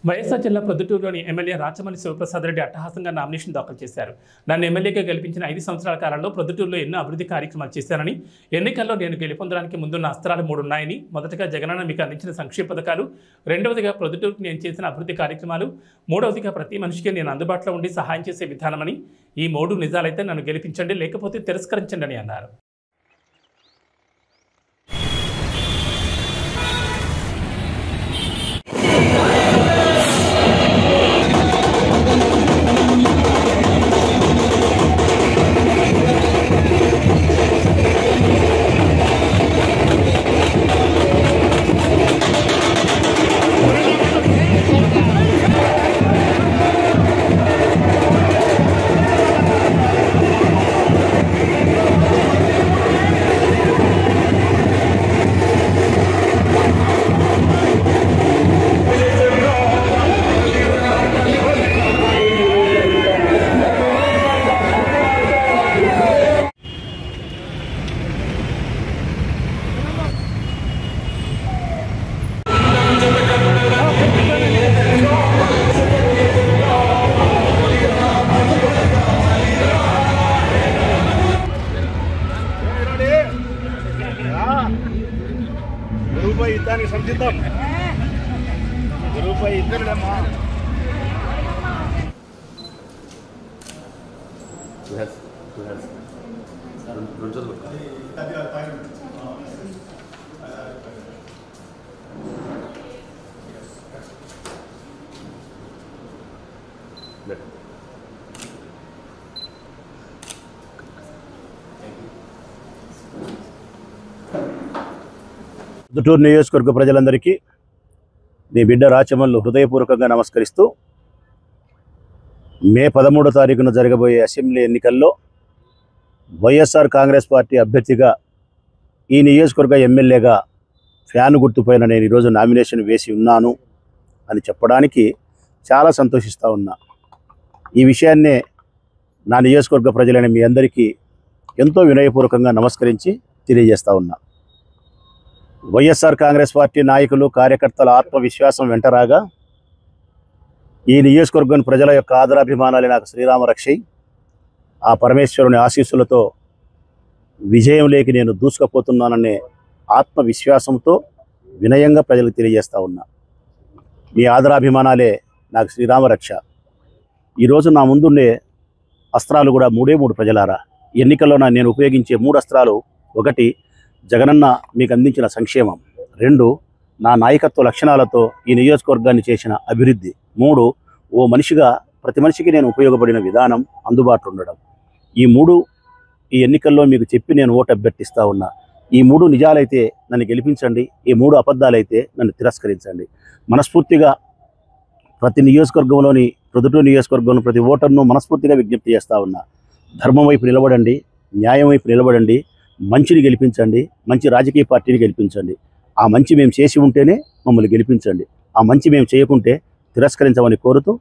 వైఎస్ఆర్ జిల్లా ప్రొద్దుటూరులోని ఎమ్మెల్యే రాచమల్లి శివప్రసాద్ రెడ్డి అట్టహాసంగా నామినేషన్ దాఖలు చేశారు. నన్ను ఎమ్మెల్యేగా గెలిపించిన 5 సంవత్సరాల కాలంలో ప్రొద్దుటూరులో ఎన్నో అభివృద్ధి కార్యక్రమాలు చేశానని, ఎన్నికల్లో నేను గెలుపొందడానికి ముందున్న అస్త్రాలు 3 ఉన్నాయని, మొదటగా జగనన్న మీకు అందించిన సంక్షేమ పథకాలు, రెండవదిగా ప్రొద్దుటూరుకు నేను చేసిన అభివృద్ధి కార్యక్రమాలు, మూడవదిగా ప్రతి మనిషికి నేను అందుబాటులో ఉండి సహాయం చేసే విధానమని, ఈ 3 నిజాలైతే నన్ను గెలిపించండి, లేకపోతే తిరస్కరించండి అని అన్నారు. యుద్ధానికి సంసిద్ధం. రూపాయి ఇద్దరులేమా. ప్రొద్దుటూరు నియోజకవర్గ ప్రజలందరికీ మీ బిడ్డ రాచమల్లు హృదయపూర్వకంగా నమస్కరిస్తూ, మే 13వ తారీఖున జరగబోయే అసెంబ్లీ ఎన్నికల్లో వైఎస్ఆర్ కాంగ్రెస్ పార్టీ అభ్యర్థిగా ఈ నియోజకవర్గ ఎమ్మెల్యేగా ఫ్యాన్ గుర్తుపైన నేను ఈరోజు నామినేషన్ వేసి ఉన్నాను అని చెప్పడానికి చాలా సంతోషిస్తూ ఉన్నా. ఈ విషయాన్నే నా నియోజకవర్గ ప్రజలైన మీ అందరికీ ఎంతో వినయపూర్వకంగా నమస్కరించి తెలియజేస్తూ ఉన్నా. వైఎస్ఆర్ కాంగ్రెస్ పార్టీ నాయకులు, కార్యకర్తల ఆత్మవిశ్వాసం వెంటరాగా ఈ నియోజకవర్గం ప్రజల యొక్క ఆదరాభిమానాలే నాకు శ్రీరామ రక్షై. ఆ పరమేశ్వరుని ఆశీస్సులతో విజయంలోకి నేను దూసుకుపోతున్నాననే ఆత్మవిశ్వాసంతో వినయంగా ప్రజలకు తెలియజేస్తూ ఉన్నా. మీ ఆదరాభిమానాలే నాకు శ్రీరామ రక్ష. ఈరోజు నా ముందుండే అస్త్రాలు కూడా 3 ప్రజలారా. ఎన్నికల్లో నేను ఉపయోగించే 3 అస్త్రాలు: 1, జగనన్న మీకు అందించిన సంక్షేమం; 2, నా నాయకత్వ లక్షణాలతో ఈ నియోజకవర్గాన్ని చేసిన అభివృద్ధి; 3, ఓ మనిషిగా ప్రతి మనిషికి నేను ఉపయోగపడిన విధానం, అందుబాటులో ఉండడం. ఈ 3 ఈ ఎన్నికల్లో మీకు చెప్పి నేను ఓటు అభ్యర్థిస్తూ ఉన్నా. ఈ 3 నిజాలైతే నన్ను గెలిపించండి, ఈ 3 అబద్ధాలైతే నన్ను తిరస్కరించండి. మనస్ఫూర్తిగా ప్రతి నియోజకవర్గంలోని, ప్రొద్దుటూరు నియోజకవర్గంలో ప్రతి ఓటర్ను మనస్ఫూర్తిగా విజ్ఞప్తి చేస్తూ ఉన్నా. ధర్మం వైపు నిలబడండి, న్యాయం వైపు నిలబడండి, మంచిని గెలిపించండి, మంచి రాజకీయ పార్టీని గెలిపించండి. ఆ మంచి మేము చేసి ఉంటేనే మమ్మల్ని గెలిపించండి. ఆ మంచి మేము చేయకుంటే తిరస్కరించమని కోరుతూ